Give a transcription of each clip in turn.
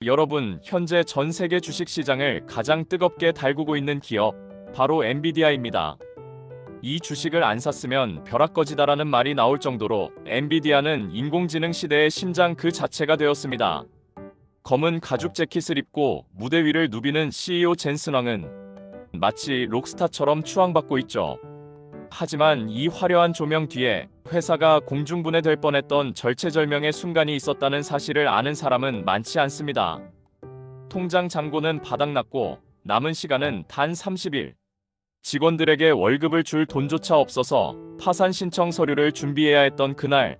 여러분, 현재 전 세계 주식시장을 가장 뜨겁게 달구고 있는 기업, 바로 엔비디아입니다. 이 주식을 안 샀으면 벼락거지다라는 말이 나올 정도로 엔비디아는 인공지능 시대의 심장 그 자체가 되었습니다. 검은 가죽 재킷을 입고 무대 위를 누비는 CEO 젠슨 왕은 마치 록스타처럼 추앙받고 있죠. 하지만 이 화려한 조명 뒤에 회사가 공중분해될 뻔했던 절체절명의 순간이 있었다는 사실을 아는 사람은 많지 않습니다. 통장 잔고는 바닥났고 남은 시간은 단 30일. 직원들에게 월급을 줄 돈조차 없어서 파산 신청 서류를 준비해야 했던 그날,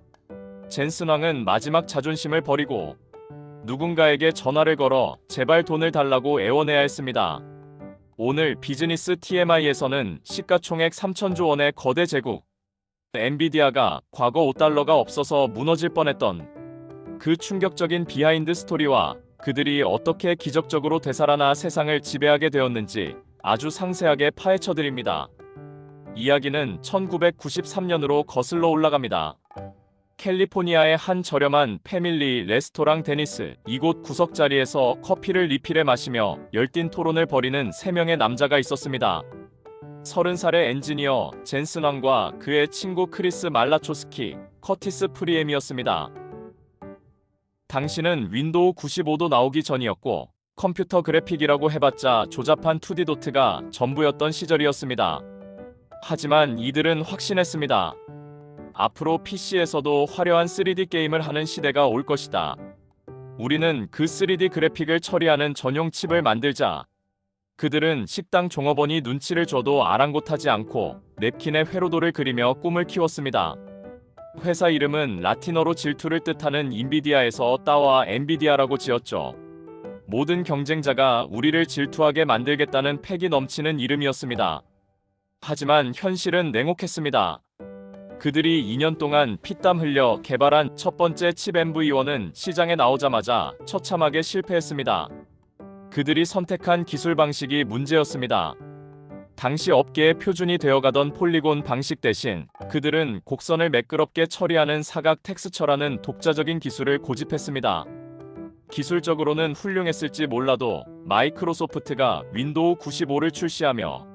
젠슨 왕은 마지막 자존심을 버리고 누군가에게 전화를 걸어 제발 돈을 달라고 애원해야 했습니다. 오늘 비즈니스 TMI에서는 시가총액 3천조 원의 거대 제국, 엔비디아가 과거 5달러가 없어서 무너질 뻔했던 그 충격적인 비하인드 스토리와 그들이 어떻게 기적적으로 되살아나 세상을 지배하게 되었는지 아주 상세하게 파헤쳐드립니다. 이야기는 1993년으로 거슬러 올라갑니다. 캘리포니아의 한 저렴한 패밀리 레스토랑 데니스, 이곳 구석자리에서 커피를 리필해 마시며 열띤 토론을 벌이는 3명의 남자가 있었습니다. 30살의 엔지니어 젠슨 왕과 그의 친구 크리스 말라초스키, 커티스 프리엠이었습니다. 당시는 윈도우 95도 나오기 전이었고 컴퓨터 그래픽이라고 해봤자 조잡한 2D 도트가 전부였던 시절이었습니다. 하지만 이들은 확신했습니다. 앞으로 PC에서도 화려한 3D 게임을 하는 시대가 올 것이다. 우리는 그 3D 그래픽을 처리하는 전용 칩을 만들자. 그들은 식당 종업원이 눈치를 줘도 아랑곳하지 않고 냅킨에 회로도를 그리며 꿈을 키웠습니다. 회사 이름은 라틴어로 질투를 뜻하는 인비디아에서 따와 엔비디아라고 지었죠. 모든 경쟁자가 우리를 질투하게 만들겠다는 패기 넘치는 이름이었습니다. 하지만 현실은 냉혹했습니다. 그들이 2년 동안 피땀 흘려 개발한 첫 번째 칩 MV1은 시장에 나오자마자 처참하게 실패했습니다. 그들이 선택한 기술 방식이 문제였습니다. 당시 업계의 표준이 되어가던 폴리곤 방식 대신 그들은 곡선을 매끄럽게 처리하는 사각 텍스처라는 독자적인 기술을 고집했습니다. 기술적으로는 훌륭했을지 몰라도 마이크로소프트가 윈도우 95를 출시하며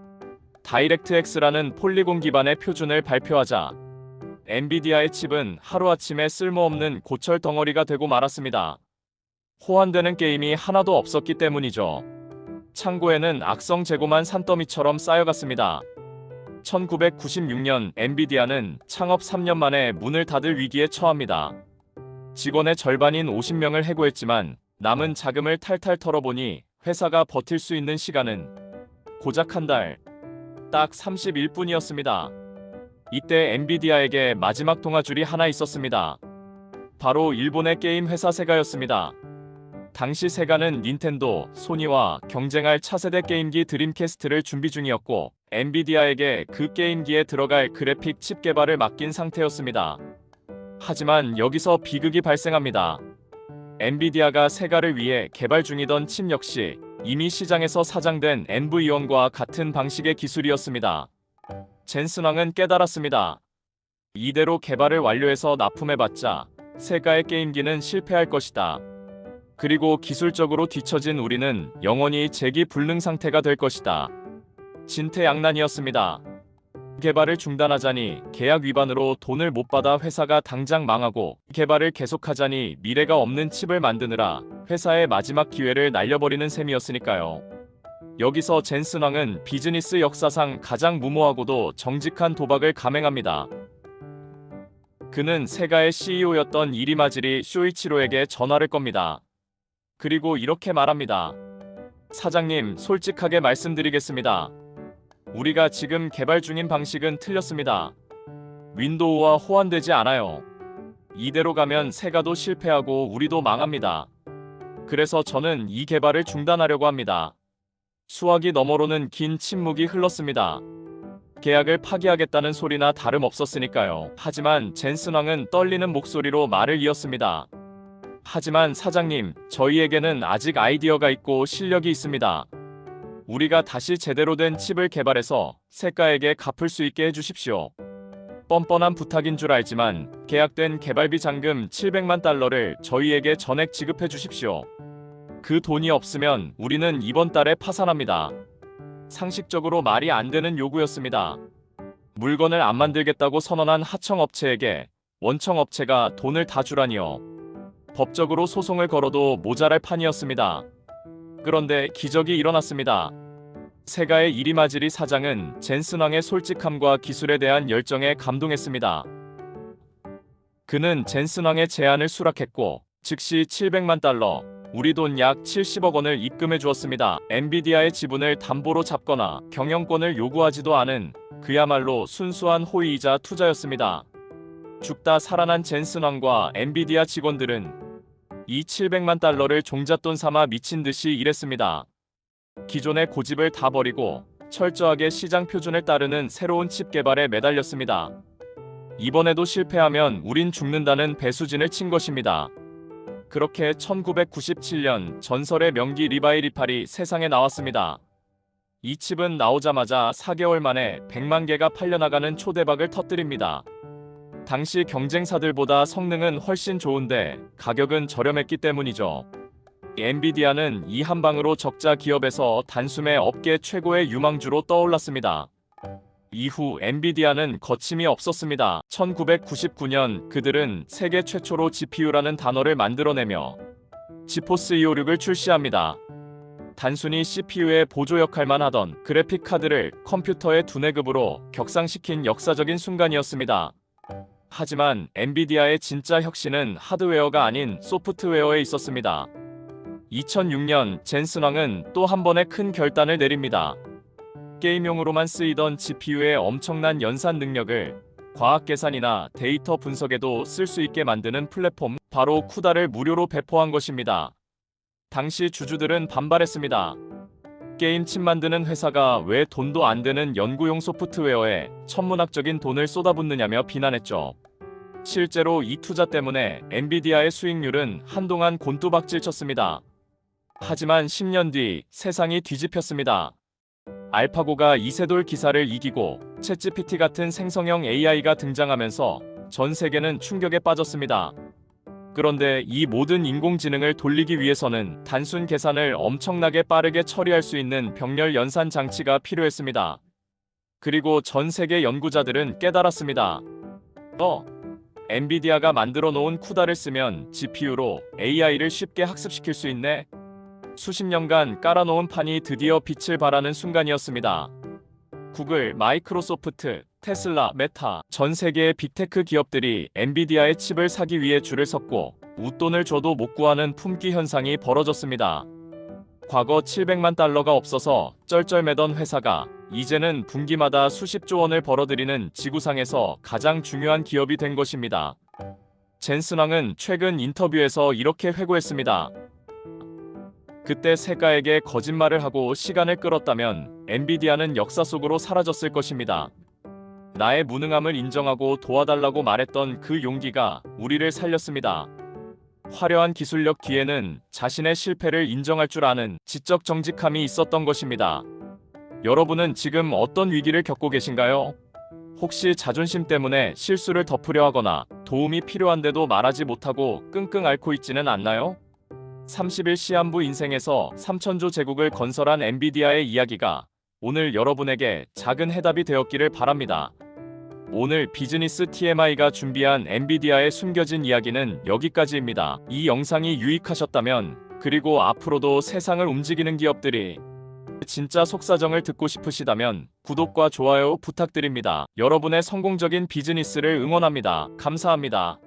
다이렉트X라는 폴리곤 기반의 표준을 발표하자 엔비디아의 칩은 하루아침에 쓸모없는 고철 덩어리가 되고 말았습니다. 호환되는 게임이 하나도 없었기 때문이죠. 창고에는 악성 재고만 산더미처럼 쌓여갔습니다. 1996년 엔비디아는 창업 3년 만에 문을 닫을 위기에 처합니다. 직원의 절반인 50명을 해고했지만 남은 자금을 탈탈 털어보니 회사가 버틸 수 있는 시간은 고작 한 달, 딱 31분이었습니다. 이때 엔비디아에게 마지막 동아줄이 하나 있었습니다. 바로 일본의 게임 회사 세가였습니다. 당시 세가는 닌텐도, 소니와 경쟁할 차세대 게임기 드림캐스트를 준비 중이었고 엔비디아에게 그 게임기에 들어갈 그래픽 칩 개발을 맡긴 상태였습니다. 하지만 여기서 비극이 발생합니다. 엔비디아가 세가를 위해 개발 중이던 칩 역시 이미 시장에서 사장된 NV1과 같은 방식의 기술이었습니다. 젠슨 왕은 깨달았습니다. 이대로 개발을 완료해서 납품해봤자 세가의 게임기는 실패할 것이다. 그리고 기술적으로 뒤처진 우리는 영원히 재기불능 상태가 될 것이다. 진퇴양난이었습니다. 개발을 중단하자니 계약 위반으로 돈을 못 받아 회사가 당장 망하고 개발을 계속하자니 미래가 없는 칩을 만드느라 회사의 마지막 기회를 날려버리는 셈이었으니까요. 여기서 젠슨 왕은 비즈니스 역사상 가장 무모하고도 정직한 도박을 감행합니다. 그는 세가의 CEO였던 이리마지리 쇼이치로에게 전화를 겁니다. 그리고 이렇게 말합니다. 사장님, 솔직하게 말씀드리겠습니다. 우리가 지금 개발 중인 방식은 틀렸습니다. 윈도우와 호환되지 않아요. 이대로 가면 세가도 실패하고 우리도 망합니다. 그래서 저는 이 개발을 중단하려고 합니다. 수화기 너머로는 긴 침묵이 흘렀습니다. 계약을 파기하겠다는 소리나 다름없었으니까요. 하지만 젠슨 왕은 떨리는 목소리로 말을 이었습니다. 하지만 사장님, 저희에게는 아직 아이디어가 있고 실력이 있습니다. 우리가 다시 제대로 된 칩을 개발해서 세가에게 갚을 수 있게 해주십시오. 뻔뻔한 부탁인 줄 알지만 계약된 개발비 잔금 $700만 저희에게 전액 지급해 주십시오. 그 돈이 없으면 우리는 이번 달에 파산합니다. 상식적으로 말이 안 되는 요구였습니다. 물건을 안 만들겠다고 선언한 하청업체에게 원청업체가 돈을 다 주라니요. 법적으로 소송을 걸어도 모자랄 판이었습니다. 그런데 기적이 일어났습니다. 세가의 이리마지리 사장은 젠슨왕의 솔직함과 기술에 대한 열정에 감동했습니다. 그는 젠슨왕의 제안을 수락했고 즉시 700만 달러, 우리 돈 약 70억 원을 입금해 주었습니다. 엔비디아의 지분을 담보로 잡거나 경영권을 요구하지도 않은 그야말로 순수한 호의이자 투자였습니다. 죽다 살아난 젠슨왕과 엔비디아 직원들은 이 700만 달러를 종잣돈 삼아 미친 듯이 일했습니다. 기존의 고집을 다 버리고 철저하게 시장 표준을 따르는 새로운 칩 개발에 매달렸습니다. 이번에도 실패하면 우린 죽는다는 배수진을 친 것입니다. 그렇게 1997년 전설의 명기 리바이 리팔이 세상에 나왔습니다. 이 칩은 나오자마자 4개월 만에 100만 개가 팔려나가는 초대박을 터뜨립니다. 당시 경쟁사들보다 성능은 훨씬 좋은데 가격은 저렴했기 때문이죠. 엔비디아는 이 한 방으로 적자 기업에서 단숨에 업계 최고의 유망주로 떠올랐습니다. 이후 엔비디아는 거침이 없었습니다. 1999년 그들은 세계 최초로 GPU라는 단어를 만들어내며 지포스 256을 출시합니다. 단순히 CPU의 보조 역할만 하던 그래픽 카드를 컴퓨터의 두뇌급으로 격상시킨 역사적인 순간이었습니다. 하지만 엔비디아의 진짜 혁신은 하드웨어가 아닌 소프트웨어에 있었습니다. 2006년 젠슨왕은 또 한 번의 큰 결단을 내립니다. 게임용으로만 쓰이던 GPU의 엄청난 연산 능력을 과학 계산이나 데이터 분석에도 쓸 수 있게 만드는 플랫폼, 바로 쿠다를 무료로 배포한 것입니다. 당시 주주들은 반발했습니다. 게임 칩 만드는 회사가 왜 돈도 안 되는 연구용 소프트웨어에 천문학적인 돈을 쏟아붓느냐며 비난했죠. 실제로 이 투자 때문에 엔비디아의 수익률은 한동안 곤두박질 쳤습니다. 하지만 10년 뒤 세상이 뒤집혔습니다. 알파고가 이세돌 기사를 이기고 챗GPT 같은 생성형 AI가 등장하면서 전 세계는 충격에 빠졌습니다. 그런데 이 모든 인공지능을 돌리기 위해서는 단순 계산을 엄청나게 빠르게 처리할 수 있는 병렬 연산 장치가 필요했습니다. 그리고 전 세계 연구자들은 깨달았습니다. 엔비디아가 만들어 놓은 쿠다를 쓰면 GPU로 AI를 쉽게 학습시킬 수 있네. 수십 년간 깔아놓은 판이 드디어 빛을 발하는 순간이었습니다. 구글, 마이크로소프트, 테슬라, 메타, 전 세계의 빅테크 기업들이 엔비디아의 칩을 사기 위해 줄을 섰고 웃돈을 줘도 못 구하는 품귀 현상이 벌어졌습니다. 과거 700만 달러가 없어서 쩔쩔매던 회사가 이제는 분기마다 수십조 원을 벌어들이는 지구상에서 가장 중요한 기업이 된 것입니다. 젠슨왕은 최근 인터뷰에서 이렇게 회고했습니다. 그때 세가에게 거짓말을 하고 시간을 끌었다면 엔비디아는 역사 속으로 사라졌을 것입니다. 나의 무능함을 인정하고 도와달라고 말했던 그 용기가 우리를 살렸습니다. 화려한 기술력 뒤에는 자신의 실패를 인정할 줄 아는 지적 정직함이 있었던 것입니다. 여러분은 지금 어떤 위기를 겪고 계신가요? 혹시 자존심 때문에 실수를 덮으려 하거나 도움이 필요한데도 말하지 못하고 끙끙 앓고 있지는 않나요? 30일 시한부 인생에서 3000조 제국을 건설한 엔비디아의 이야기가 오늘 여러분에게 작은 해답이 되었기를 바랍니다. 오늘 비즈니스 TMI가 준비한 엔비디아의 숨겨진 이야기는 여기까지입니다. 이 영상이 유익하셨다면, 그리고 앞으로도 세상을 움직이는 기업들이 진짜 속사정을 듣고 싶으시다면 구독과 좋아요 부탁드립니다. 여러분의 성공적인 비즈니스를 응원합니다. 감사합니다.